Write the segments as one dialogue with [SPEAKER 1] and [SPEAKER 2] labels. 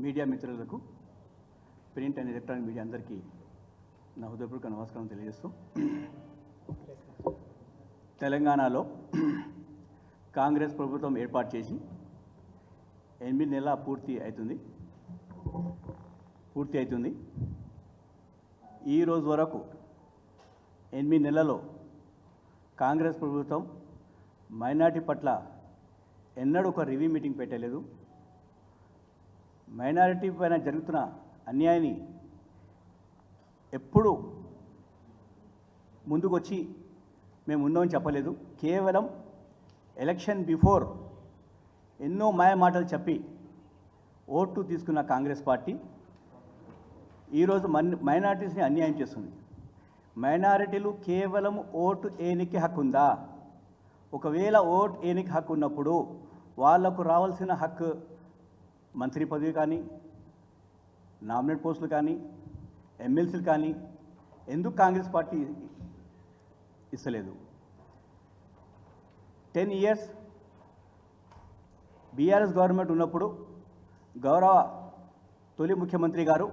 [SPEAKER 1] Media మిత్రులకు, print and electronic media అందరికీ నా హృదయపూర్వక నమస్కారం తెలియజేస్తూ, తెలంగాణలో కాంగ్రెస్ ప్రభుత్వం ఏర్పాటు చేసి 8 నెలల పూర్తి అవుతుంది. ఈ రోజు వరకు 8 నెలల్లో కాంగ్రెస్ ప్రభుత్వం మైనారిటీ పట్ల ఎన్నడూ ఒక రివ్యూ మీటింగ్ పెట్టలేదు. మైనారిటీ పైన జరుగుతున్న అన్యాయాన్ని ఎప్పుడు ముందుకొచ్చి మేము ఉన్నామని చెప్పలేదు. కేవలం ఎలక్షన్ బిఫోర్ ఎన్నో మాయ మాటలు చెప్పి ఓటు తీసుకున్న కాంగ్రెస్ పార్టీ ఈరోజు మైనారిటీస్ని అన్యాయం చేస్తుంది. మైనారిటీలు కేవలం ఓటు ఏనికి హక్కు ఉందా? ఒకవేళ ఓటు ఏనికి హక్కు ఉన్నప్పుడు వాళ్లకు రావాల్సిన హక్కు మంత్రి పదవి కానీ, నామినేట్ పోస్టులు కానీ, ఎమ్మెల్సీలు కానీ ఎందుకు కాంగ్రెస్ పార్టీ ఇస్తలేదు? 10 years బీఆర్ఎస్ గవర్నమెంట్ ఉన్నప్పుడు గౌరవ తొలి ముఖ్యమంత్రి గారు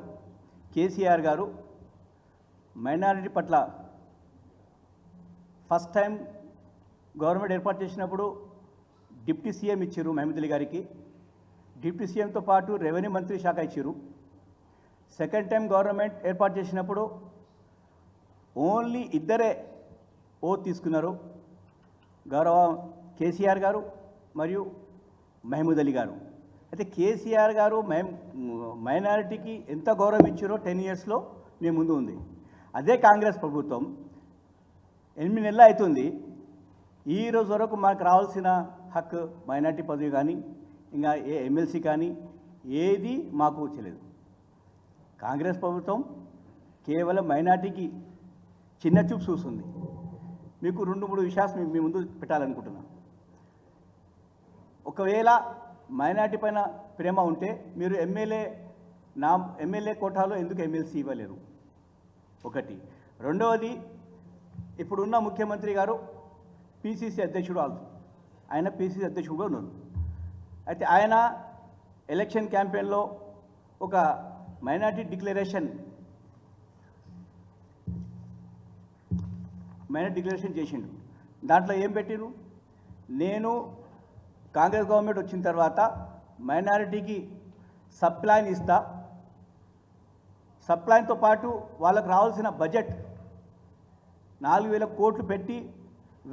[SPEAKER 1] కేసీఆర్ గారు మైనారిటీ పట్ల ఫస్ట్ టైం గవర్నమెంట్ ఏర్పాటు చేసినప్పుడు డిప్యూటీ సీఎం ఇచ్చారు మహమూద్ అలీ గారికి. డిప్యూటీ సీఎంతో పాటు రెవెన్యూ మంత్రి శాఖ ఇచ్చారు. సెకండ్ టైం గవర్నమెంట్ ఏర్పాటు చేసినప్పుడు ఓన్లీ ఇద్దరే ఓత్ తీసుకున్నారు, గౌరవ కేసీఆర్ గారు మరియు మహమూద్ అలీ గారు. అయితే కేసీఆర్ గారు మైనారిటీకి ఎంత గౌరవం ఇచ్చారో 10 yearsలో మీ ముందు ఉంది. అదే కాంగ్రెస్ ప్రభుత్వం 8 నెలలు అవుతుంది, ఈ రోజు వరకు మాకు రావాల్సిన హక్కు మైనారిటీ పదవి కానీ, ఇంకా ఏ ఎమ్మెల్సీ కానీ ఏది మాకు వచ్చలేదు. కాంగ్రెస్ ప్రభుత్వం కేవలం మైనారిటీకి చిన్న చూపు చూస్తుంది. మీకు 2-3 విషయాలు మీ ముందు పెట్టాలనుకుంటున్నా. ఒకవేళ మైనారిటీ పైన ప్రేమ ఉంటే మీరు ఎమ్మెల్యే కోటాలో ఎందుకు ఎమ్మెల్సీ ఇవ్వలేరు? ఒకటి. రెండవది, ఇప్పుడున్న ముఖ్యమంత్రి గారు పిసిసి అధ్యక్షుడు, ఆయన పిసిసి అధ్యక్షుడుగా ఉన్నారు. అయితే ఆయన ఎలక్షన్ క్యాంపెయిన్లో ఒక మైనారిటీ డిక్లరేషన్ చేసిండు. దాంట్లో ఏం పెట్టిరు? నేను కాంగ్రెస్ గవర్నమెంట్ వచ్చిన తర్వాత మైనారిటీకి సప్లైన్ ఇస్తా, సప్లైన్తో పాటు వాళ్ళకు రావాల్సిన బడ్జెట్ 4,000 కోట్లు పెట్టి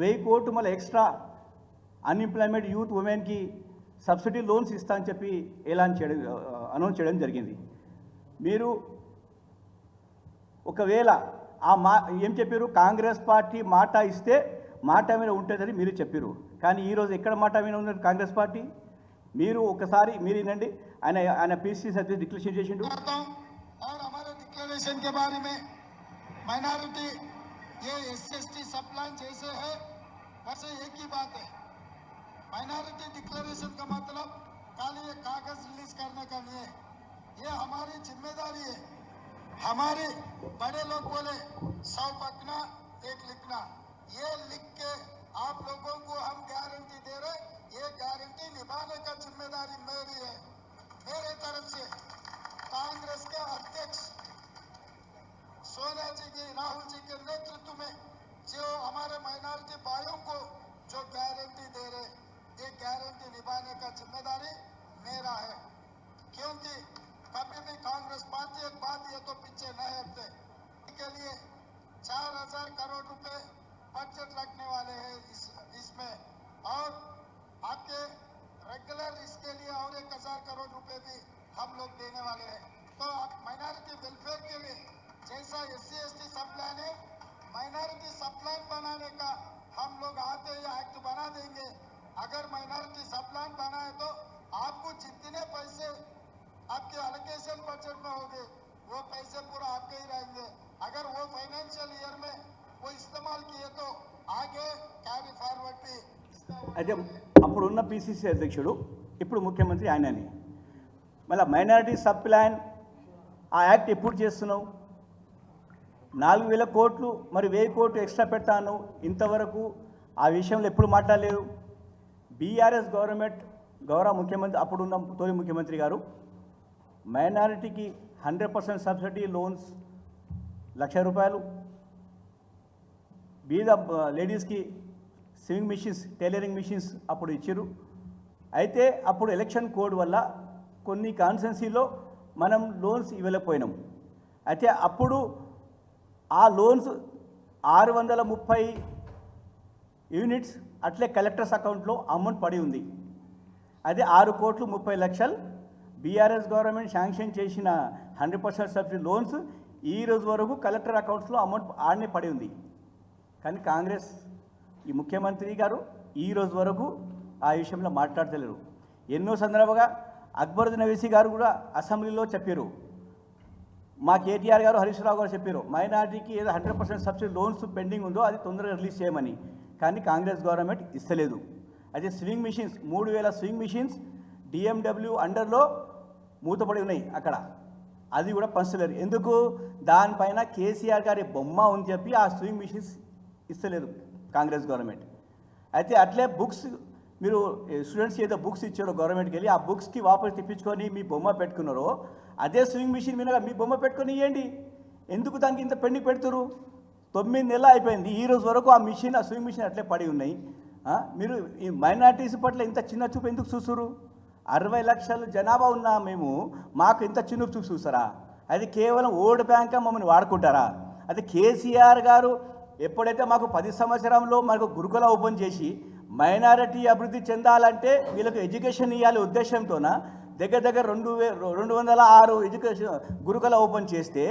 [SPEAKER 1] 1,000 కోట్లు మళ్ళీ ఎక్స్ట్రా అన్ఎంప్లాయ్మెంట్ యూత్ ఉమెన్కి సబ్సిడీ లోన్స్ ఇస్తా అని చెప్పి అనౌన్స్ చేయడం జరిగింది. మీరు ఒకవేళ ఏం చెప్పారు? కాంగ్రెస్ పార్టీ మాట ఇస్తే మాట మీద ఉంటుందని మీరు చెప్పారు. కానీ ఈరోజు ఎక్కడ మాట మీద ఉన్నది కాంగ్రెస్ పార్టీ? మీరు ఒకసారి మీరు వినండి. ఆయన పీసీసీ అధ్యక్షుడు డిక్లరేషన్ చేసిండు.
[SPEAKER 2] डिक्लेरेशन के बारे में माइनॉरिटी ये एससी सप्लाई जैसे है, बस एक ही बात है, माइनॉरिटी डिक्लेरेशन का मतलब खाली ये कागज रिलीज करने का नहीं है, ये हमारी जिम्मेदारी है. हमारे बड़े लोग बोले 100 पकना 1 लिखना, ये लिख के आप लोगों को हम गारंटी दे रहे, ये गारंटी निभाने का जिम्मेदारी मेरी है. मेरे तरफ से कांग्रेस के अध्यक्ष सोनिया जी की, राहुल जी के नेतृत्व में जो हमारे माइनॉरिटी भाइयों को जो गारंटी दे रहे, ये गारंटी निभाने का जिम्मेदारी मेरा है. क्योंकि कभी भी कांग्रेस पार्टी एक बात ये तो पीछे नहीं हटते. के लिए 4,000 करोड़ रुपए बजट रखने वाले हैं इसमें, और आपके रेगुलर इसके लिए और 1,000 करोड़ रुपए भी हम लोग देने वाले हैं. तो आप माइनॉरिटी वेलफेयर के लिए जैसा SC/ST सप्लान है, माइनॉरिटी सप्लान बनाने का हम लोग आते ही एक्ट बना देंगे. अगर माइनॉरिटी सप्लान बनाए तो आपको जितने पैसे आपके एलोकेशन बजट में होंगे वो पैसे पूरा आपके ही रहेंगे. अगर वो फाइनेंशियल ईयर में वो इस्तेमाल किए तो आगे कैरी फॉरवर्ड भी.
[SPEAKER 1] అయితే అప్పుడున్న పిసిసి అధ్యక్షుడు ఇప్పుడు ముఖ్యమంత్రి ఆయనని, మళ్ళీ మైనారిటీ సబ్ ప్లాన్ ఆ యాక్ట్ ఎప్పుడు చేస్తున్నావు? 4,000 కోట్లు మరి 1,000 కోట్లు ఎక్స్ట్రా పెడతాను, ఇంతవరకు ఆ విషయంలో ఎప్పుడు మాట్లాడలేదు. బీఆర్ఎస్ గవర్నమెంట్ గౌరవ ముఖ్యమంత్రి అప్పుడున్న తొలి ముఖ్యమంత్రి గారు మైనారిటీకి 100% సబ్సిడీ లోన్స్ ₹1,00,000, బీద లేడీస్కి స్వింగ్ మిషన్స్, టైలరింగ్ మిషన్స్ అప్పుడు ఇచ్చారు. అయితే అప్పుడు ఎలక్షన్ కోడ్ వల్ల కొన్ని కాన్స్టిట్యున్సీలో మనం లోన్స్ ఇవ్వలేకపోయినాం. అయితే అప్పుడు ఆ లోన్స్ 630 యూనిట్స్ అట్లే కలెక్టర్స్ అకౌంట్లో అమౌంట్ పడి ఉంది. అది 6,30,00,000 బీఆర్ఎస్ గవర్నమెంట్ శాంక్షన్ చేసిన 100% సబ్సిడీ లోన్స్ ఈ రోజు వరకు కలెక్టర్ అకౌంట్స్లో అమౌంట్ ఆడనే పడి ఉంది. కానీ కాంగ్రెస్ ఈ ముఖ్యమంత్రి గారు ఈ రోజు వరకు ఆ విషయంలో మాట్లాడతలేరు. ఎన్నో సందర్భంగా అక్బరుద్దీన్ ఓవైసీ గారు కూడా అసెంబ్లీలో చెప్పారు, మా కేటీఆర్ గారు, హరీష్ రావు గారు చెప్పారు, మైనార్టీకి ఏదో 100% సబ్సిడీ లోన్స్ పెండింగ్ ఉందో అది తొందరగా రిలీజ్ చేయమని. కానీ కాంగ్రెస్ గవర్నమెంట్ ఇస్తలేదు. అదే sewing machines 3,000 sewing machines DMW అండర్లో మూతపడి ఉన్నాయి అక్కడ, అది కూడా పంచలేరు. ఎందుకు? దానిపైన కేసీఆర్ గారి బొమ్మ ఉంది చెప్పి ఆ స్వింగ్ మిషన్స్ ఇస్తలేదు కాంగ్రెస్ గవర్నమెంట్. అయితే అట్లే బుక్స్ మీరు స్టూడెంట్స్కి ఏదో బుక్స్ ఇచ్చారో గవర్నమెంట్కి వెళ్ళి ఆ బుక్స్కి వాపస్ తెప్పించుకొని మీ బొమ్మ పెట్టుకున్నారో అదే స్వింగ్ మిషన్ మీద మీ బొమ్మ పెట్టుకొని ఇవ్వండి. ఎందుకు దానికి ఇంత పెండింగ్ పెడుతురు? 9 నెలలు అయిపోయింది, ఈ రోజు వరకు ఆ స్వింగ్ మిషన్ అట్లే పడి ఉన్నాయి. మీరు ఈ మైనార్టీస్ పట్ల ఇంత చిన్న చూపు ఎందుకు చూస్తురు? 60 లక్షల జనాభా ఉన్నా మేము మాకు ఇంత చిన్న చూపు చూస్తారా? అది కేవలం ఓట్ బ్యాంక్గా మమ్మల్ని వాడుకుంటారా? అది కేసీఆర్ గారు ఎప్పుడైతే మాకు 10 సంవత్సరంలో మనకు గురుకుల ఓపెన్ చేసి మైనారిటీ అభివృద్ధి చెందాలంటే వీళ్ళకు ఎడ్యుకేషన్ ఇవ్వాలి ఉద్దేశంతోన దగ్గర 206 ఎడ్యుకేషన్ గురుకుల ఓపెన్ చేస్తే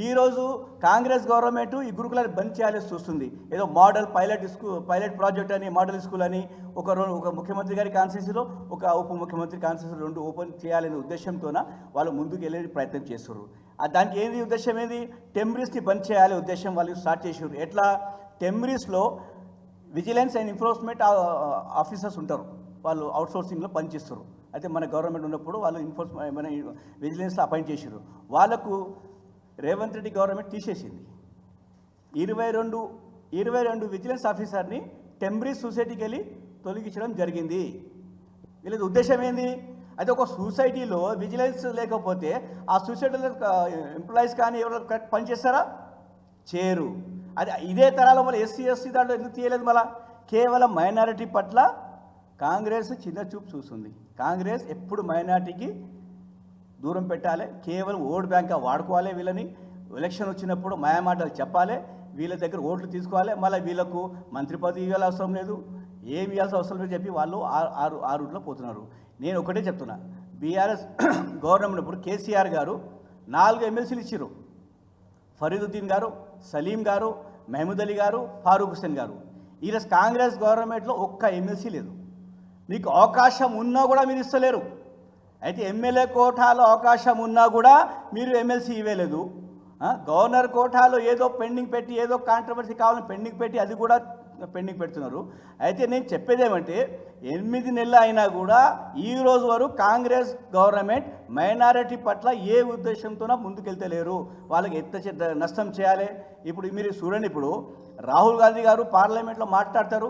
[SPEAKER 1] ఈరోజు కాంగ్రెస్ గవర్నమెంట్ ఈ గురుకులాన్ని బంద్ చేయాల్సి చూస్తుంది. ఏదో మోడల్ పైలట్ ప్రాజెక్ట్ అని, మోడల్ స్కూల్ అని ఒక ముఖ్యమంత్రి గారి కాన్స్టిట్యూన్సీలో, ఒక ఉప ముఖ్యమంత్రి కాన్స్టిట్యూన్సీలో 2 ఓపెన్ చేయాలనే ఉద్దేశంతోన వాళ్ళు ముందుకు వెళ్ళే ప్రయత్నం చేస్తున్నారు. దానికి ఏంది ఉద్దేశం? ఏంది? టెంబరీస్ని బంద్ చేయాలి ఉద్దేశం వాళ్ళు స్టార్ట్ చేసారు. ఎట్లా? టెంబరీస్లో విజిలెన్స్ అండ్ ఎన్ఫోర్స్మెంట్ ఆఫీసర్స్ ఉంటారు, వాళ్ళు అవుట్సోర్సింగ్లో పనిచేస్తారు. అయితే మన గవర్నమెంట్ ఉన్నప్పుడు వాళ్ళు మన విజిలెన్స్లో అపాయింట్ చేశారు. వాళ్ళకు రేవంత్ రెడ్డి గవర్నమెంట్ తీసేసింది. 22 విజిలెన్స్ ఆఫీసర్ని టెంబరీస్ సొసైటీకి వెళ్ళి తొలగించడం జరిగింది. వీళ్ళది ఉద్దేశం ఏంది? అయితే ఒక సొసైటీలో విజిలెన్స్ లేకపోతే ఆ సొసైటీలో ఎంప్లాయీస్ కానీ ఎవరు కరెక్ట్ పనిచేస్తారా? చేయరు. అది ఇదే తరాలో మళ్ళీ ఎస్సీ దాంట్లో ఎందుకు తీయలేదు? మళ్ళీ కేవలం మైనారిటీ పట్ల కాంగ్రెస్ చిన్న చూపు చూస్తుంది. కాంగ్రెస్ ఎప్పుడు మైనారిటీకి దూరం పెట్టాలి, కేవలం ఓట్ బ్యాంక్గా వాడుకోవాలి. వీళ్ళని ఎలక్షన్ వచ్చినప్పుడు మాయమాటలు చెప్పాలి, వీళ్ళ దగ్గర ఓట్లు తీసుకోవాలి, మళ్ళీ వీళ్ళకు మంత్రి పదవి ఇవ్వాలి అవసరం లేదు, ఏమి ఇవ్వాల్సిన అవసరం లేదు చెప్పి వాళ్ళు ఆ రూట్లో పోతున్నారు. నేను ఒకటే చెప్తున్నా, బీఆర్ఎస్ గవర్నమెంట్ ఇప్పుడు కేసీఆర్ గారు 4 ఎమ్మెల్సీలు ఇచ్చారు. ఫరీదుద్దీన్ గారు, సలీం గారు, మహమూద్ అలీ గారు, ఫారూక్ హుస్సేన్ గారు. ఈరోజు కాంగ్రెస్ గవర్నమెంట్లో ఒక్క ఎమ్మెల్సీ లేదు. మీకు అవకాశం ఉన్నా కూడా మీరు ఇస్తలేరు. అయితే ఎమ్మెల్యే కోటాలో అవకాశం ఉన్నా కూడా మీరు ఎమ్మెల్సీ ఇవ్వలేదు. గవర్నర్ కోటాలో ఏదో పెండింగ్ పెట్టి, ఏదో కాంట్రవర్సీ కావాలని పెండింగ్ పెట్టి అది కూడా పెండింగ్ పెడుతున్నారు. అయితే నేను చెప్పేది ఏమంటే 8 నెలలు అయినా కూడా ఈ రోజు వరకు కాంగ్రెస్ గవర్నమెంట్ మైనారిటీ పట్ల ఏ ఉద్దేశంతోన ముందుకెళ్తలేరు. వాళ్ళకి ఎంత నష్టం చేయాలి? ఇప్పుడు మీరు చూడండి, ఇప్పుడు రాహుల్ గాంధీ గారు పార్లమెంట్లో మాట్లాడతారు,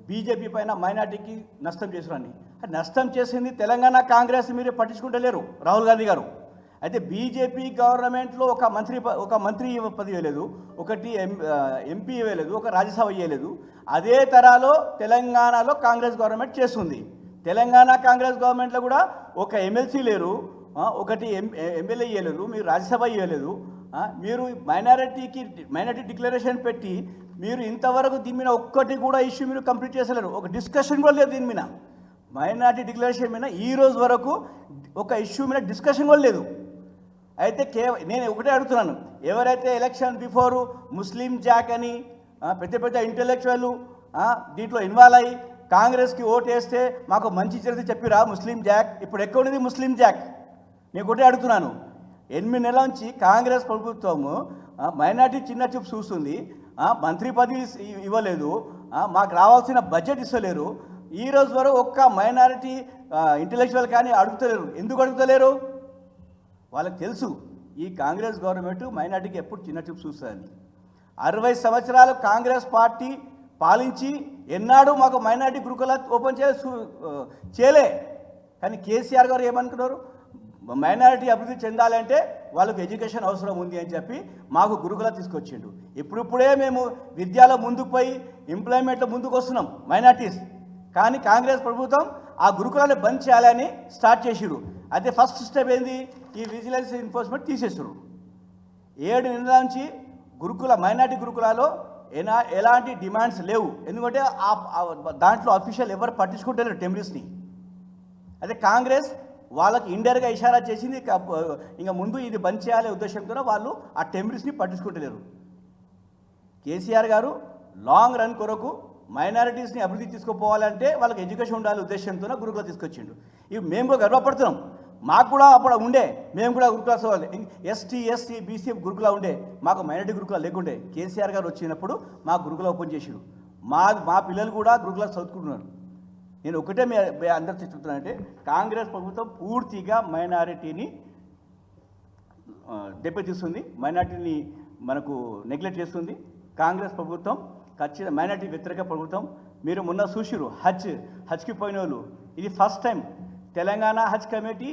[SPEAKER 1] బీజేపీ పైన మైనార్టీకి నష్టం చేశారని. నష్టం చేసింది తెలంగాణ కాంగ్రెస్, మీరే పట్టించుకుంటలేరు రాహుల్ గాంధీ గారు. అయితే బీజేపీ గవర్నమెంట్లో ఒక మంత్రి పదవి ఇవ్వలేదు, ఒకటి ఎంపీ ఇవ్వలేదు, ఒక రాజ్యసభ ఇవ్వలేదు. అదే తరాలో తెలంగాణలో కాంగ్రెస్ గవర్నమెంట్ చేస్తుంది. తెలంగాణ కాంగ్రెస్ గవర్నమెంట్లో కూడా ఒక ఎమ్మెల్సీ లేరు, ఒకటి ఎమ్మెల్యే ఇవ్వలేదు, మీరు రాజ్యసభ ఇవ్వలేదు. మీరు మైనారిటీ డిక్లరేషన్ పెట్టి మీరు ఇంతవరకు దీని మీద ఒక్కటి కూడా ఇష్యూ మీరు కంప్లీట్ చేసలేరు. ఒక డిస్కషన్ కూడా లేదు దీని మీద. మైనారిటీ డిక్లరేషన్ మీద ఈ రోజు వరకు ఒక ఇష్యూ మీద డిస్కషన్ కూడా లేదు. అయితే నేను ఒకటే అడుగుతున్నాను, ఎవరైతే ఎలక్షన్ బిఫోరు ముస్లిం జాక్ అని పెద్ద ఇంటెలెక్చువల్ దీంట్లో ఇన్వాల్వ్ అయ్యి కాంగ్రెస్కి ఓటు వేస్తే మాకు మంచి చరిత్ర చెప్పిరా ముస్లిం జాక్? ఇప్పుడు ఎక్కడుంది ముస్లిం జాక్? నేను ఒకటే అడుగుతున్నాను, 8 నెలల నుంచి కాంగ్రెస్ ప్రభుత్వము మైనారిటీ చిన్న చూపు చూస్తుంది, మంత్రి పదవి ఇవ్వలేదు, మాకు రావాల్సిన బడ్జెట్ ఇస్తలేరు. ఈ రోజు వరకు ఒక్క మైనారిటీ ఇంటెలెక్చువల్ కానీ అడుగుతలేరు. ఎందుకు అడుగుతలేరు? వాళ్ళకి తెలుసు ఈ కాంగ్రెస్ గవర్నమెంట్ మైనారిటీకి ఎప్పుడు చిన్న చూపు చూస్తుందని. 60 సంవత్సరాలు కాంగ్రెస్ పార్టీ పాలించి ఎన్నాడు మాకు మైనారిటీ గురుకుల ఓపెన్ చేయలే. కానీ కేసీఆర్ గారు ఏమనుకున్నారు? మైనారిటీ అభివృద్ధి చెందాలంటే వాళ్ళకు ఎడ్యుకేషన్ అవసరం ఉంది అని చెప్పి మాకు గురుకుల తీసుకొచ్చిండు. ఇప్పుడిప్పుడే మేము విద్యలో ముందుకు పోయి ఎంప్లాయ్మెంట్లో ముందుకు వస్తున్నాం మైనారిటీస్. కానీ కాంగ్రెస్ ప్రభుత్వం ఆ గురుకులాన్ని బంద్ చేయాలని స్టార్ట్ చేసిరు. అయితే ఫస్ట్ స్టెప్ ఏంది, ఈ విజిలెన్స్ ఎన్ఫోర్స్మెంట్ తీసేసారు. 7 నెలల నుంచి మైనారిటీ గురుకులాలో ఎలాంటి డిమాండ్స్ లేవు. ఎందుకంటే దాంట్లో అఫీషియల్ ఎవరు పట్టించుకుంటలేరు టెంపరీస్ని. అయితే కాంగ్రెస్ వాళ్ళకి ఇండైరెక్ట్గా ఇషారా చేసింది. ఇంకా ముందు ఇది బంద్ చేయాలనే ఉద్దేశంతో వాళ్ళు ఆ టెంపరీస్ని పట్టించుకుంటలేరు. కేసీఆర్ గారు లాంగ్ రన్ కొరకు మైనారిటీస్ని అభివృద్ధి తీసుకుపోవాలంటే వాళ్ళకి ఎడ్యుకేషన్ ఉండాలి ఉద్దేశంతో గురుకుల తీసుకొచ్చిండు. ఇవి మేము కూడా గర్వపడుతున్నాం. మాకు కూడా అప్పుడు ఉండే, మేము కూడా గురుకుల చదవాలి. ఎస్టీ ఎస్సీ బీసీ గురుకుల ఉండే, మాకు మైనారిటీ గురుకుల లేకుండే. కేసీఆర్ గారు వచ్చినప్పుడు మా గురుకుల ఓపెన్ చేసిండు. మా పిల్లలు కూడా గురుకుల చదువుకుంటున్నారు. నేను ఒకటే మీ అందరికీ చెప్తున్నానంటే కాంగ్రెస్ ప్రభుత్వం పూర్తిగా మైనారిటీని దెబ్బతీస్తుంది, మైనారిటీని మనకు నెగ్లెక్ట్ చేస్తుంది. కాంగ్రెస్ ప్రభుత్వం ఖచ్చితంగా మైనారిటీ వ్యతిరేక ప్రభుత్వం. మీరు మొన్న చూసిరు హజ్కి పోయిన వాళ్ళు. ఇది ఫస్ట్ టైం తెలంగాణ హజ్ కమిటీ,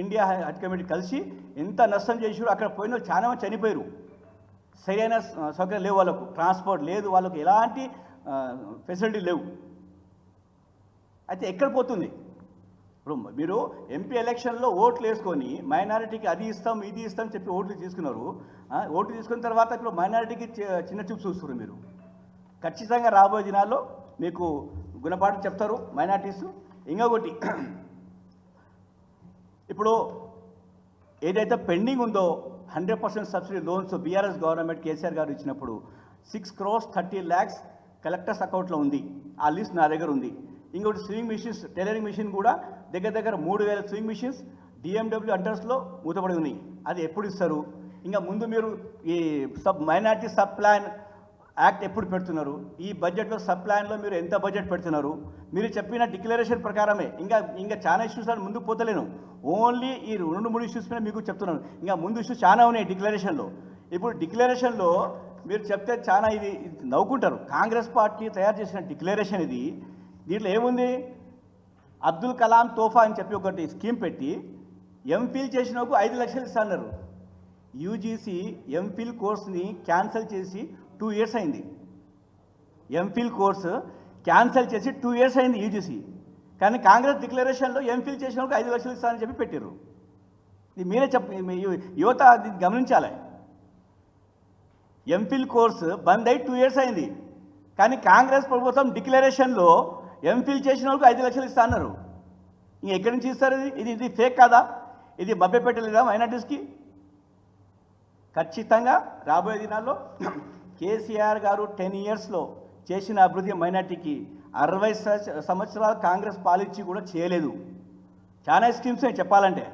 [SPEAKER 1] ఇండియా హజ్ కమిటీ కలిసి ఎంత నష్టం చేసారు. అక్కడ పోయిన వాళ్ళు చాలా మంది చనిపోయారు. సరైన సౌకర్యం లేవు, వాళ్ళకు ట్రాన్స్పోర్ట్ లేదు, వాళ్ళకు ఎలాంటి ఫెసిలిటీ లేవు. అయితే ఎక్కడ పోతుంది ఇప్పుడు? మీరు ఎంపీ ఎలక్షన్లో ఓట్లు వేసుకొని మైనారిటీకి అది ఇస్తాం ఇది ఇస్తాం చెప్పి ఓట్లు తీసుకున్నారు. ఓట్లు తీసుకున్న తర్వాత ఇప్పుడు మైనారిటీకి చిన్న చూపు చూస్తున్నారు మీరు. ఖచ్చితంగా రాబోయే దినాల్లో మీకు గుణపాఠం చెప్తారు మైనారిటీస్. ఇంకొకటి, ఇప్పుడు ఏదైతే పెండింగ్ ఉందో 100% subsidy loans BRS government KCR గారు ఇచ్చినప్పుడు 6,30,00,000 కలెక్టర్స్ అకౌంట్లో ఉంది. ఆ లిస్ట్ నా దగ్గర ఉంది. ఇంకోటి స్వింగ్ మిషన్స్, టైలరింగ్ మిషన్ కూడా దగ్గర 3,000 స్వింగ్ మిషన్స్ డిఎండబ్ల్యూ అడ్రస్లో మూతపడి ఉన్నాయి. అది ఎప్పుడు ఇస్తారు? ఇంకా ముందు మీరు ఈ మైనారిటీ సబ్ ప్లాన్ యాక్ట్ ఎప్పుడు పెడుతున్నారు? ఈ బడ్జెట్లో సబ్ ప్లాన్లో మీరు ఎంత బడ్జెట్ పెడుతున్నారు? మీరు చెప్పిన డిక్లరేషన్ ప్రకారమే. ఇంకా చాలా ఇష్యూస్ అని ముందుకు పోతలేను. ఓన్లీ ఈ 2-3 ఇష్యూస్ మీద మీకు చెప్తున్నాను. ఇంకా ముందు ఇష్యూస్ చాలా ఉన్నాయి డిక్లరేషన్లో. ఇప్పుడు డిక్లరేషన్లో మీరు చెప్తే చాలా ఇది నవ్వుకుంటారు. కాంగ్రెస్ పార్టీ తయారు చేసిన డిక్లరేషన్ ఇది. దీంట్లో ఏముంది? అబ్దుల్ కలాం తోఫా అని చెప్పి ఒకటి స్కీమ్ పెట్టి ఎంఫిల్ చేసిన 5 లక్షలు ఇస్తున్నారు. యూజీసీ ఎంఫిల్ కోర్స్ని క్యాన్సిల్ చేసి 2 years అయింది. ఎంఫిల్ కోర్సు క్యాన్సిల్ చేసి 2 years అయింది యూజీసీ. కానీ కాంగ్రెస్ డిక్లరేషన్లో ఎంఫిల్ చేసిన 5 లక్షలు ఇస్తానని చెప్పి పెట్టారు. ఇది మీరే యువత గమనించాలి. ఎంఫిల్ కోర్సు బంద్ అయి 2 years అయింది. కానీ కాంగ్రెస్ ప్రభుత్వం డిక్లరేషన్లో ఎంఫిల్ చేసిన వాళ్ళకి 5 లక్షలు ఇస్తా అన్నారు. ఇంక ఎక్కడి నుంచి ఇస్తారు? ఇది ఫేక్ కాదా? ఇది మభ్యపెట్టలేదా మైనారిటీస్కి? ఖచ్చితంగా రాబోయే దినాల్లో కేసీఆర్ గారు 10 yearsలో చేసిన అభివృద్ధి మైనారిటీకి 60 సంవత్సరాలు కాంగ్రెస్ పాలించి కూడా చేయలేదు. చాలా స్కీమ్స్ చెప్పాలంటే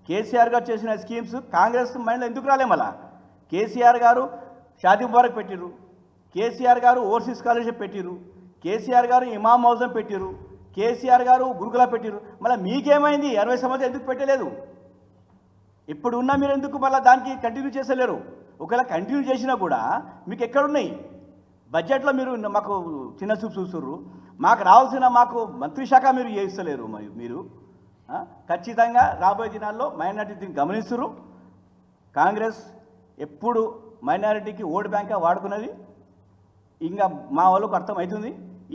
[SPEAKER 1] కేసీఆర్ గారు చేసిన స్కీమ్స్ కాంగ్రెస్ మైండ్లో ఎందుకు రాలే? మళ్ళా కేసీఆర్ గారు షాదీ ముబారక్ పెట్టిరు, కేసీఆర్ గారు ఓవర్సీస్ స్కాలర్షిప్ పెట్టిరు, కేసీఆర్ గారు ఇమాం మౌజం పెట్టిరు, కేసీఆర్ గారు గురుకుల పెట్టిరు. మళ్ళీ మీకేమైంది? 60 సంవత్సరాలు ఎందుకు పెట్టలేదు? ఇప్పుడు ఉన్నా మీరు ఎందుకు మళ్ళీ దానికి కంటిన్యూ చేసలేరు? ఒకవేళ కంటిన్యూ చేసినా కూడా మీకు ఎక్కడున్నాయి? బడ్జెట్లో మీరు మాకు చిన్న చూపు చూస్తుర్రు. మాకు రావాల్సిన మంత్రి శాఖ మీరు చేస్తలేరు. మీరు ఖచ్చితంగా రాబోయే దినాల్లో మైనారిటీని గమనిస్తున్నారు. కాంగ్రెస్ ఎప్పుడు మైనారిటీకి ఓటు బ్యాంక్గా వాడుకున్నది. ఇంకా మా వాళ్ళకు అర్థమవుతుంది.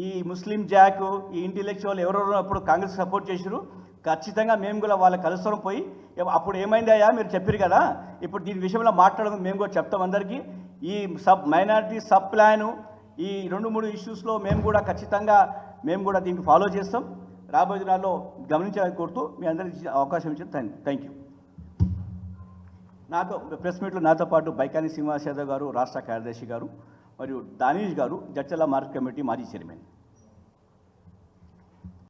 [SPEAKER 1] ఈ ముస్లిం జాక్, ఈ ఇంటెలెక్చువల్ ఎవరెవరు అప్పుడు కాంగ్రెస్ సపోర్ట్ చేశారు. ఖచ్చితంగా మేము కూడా వాళ్ళ కలుస్తాం పోయి అప్పుడు ఏమైందయ్యా మీరు చెప్పారు కదా, ఇప్పుడు దీని విషయంలో మాట్లాడడం మేము కూడా చెప్తాం అందరికీ. ఈ మైనారిటీ సబ్ ప్లాను, ఈ 2-3 ఇష్యూస్లో మేము కూడా ఖచ్చితంగా దీన్ని ఫాలో చేస్తాం. రాబోయే దినాల్లో గమనించాలని కోరుతూ మీ అందరికీ అవకాశం ఇచ్చిన థ్యాంక్ యూ. నాతో ప్రెస్ మీట్లో నాతో పాటు బైకాని శ్రీనివాస్ యాదవ్ గారు రాష్ట్ర కార్యదర్శి గారు, మరియు దానీష్ గారు జడ్చర్ల మార్కెట్ కమిటీ మాజీ చైర్మన్.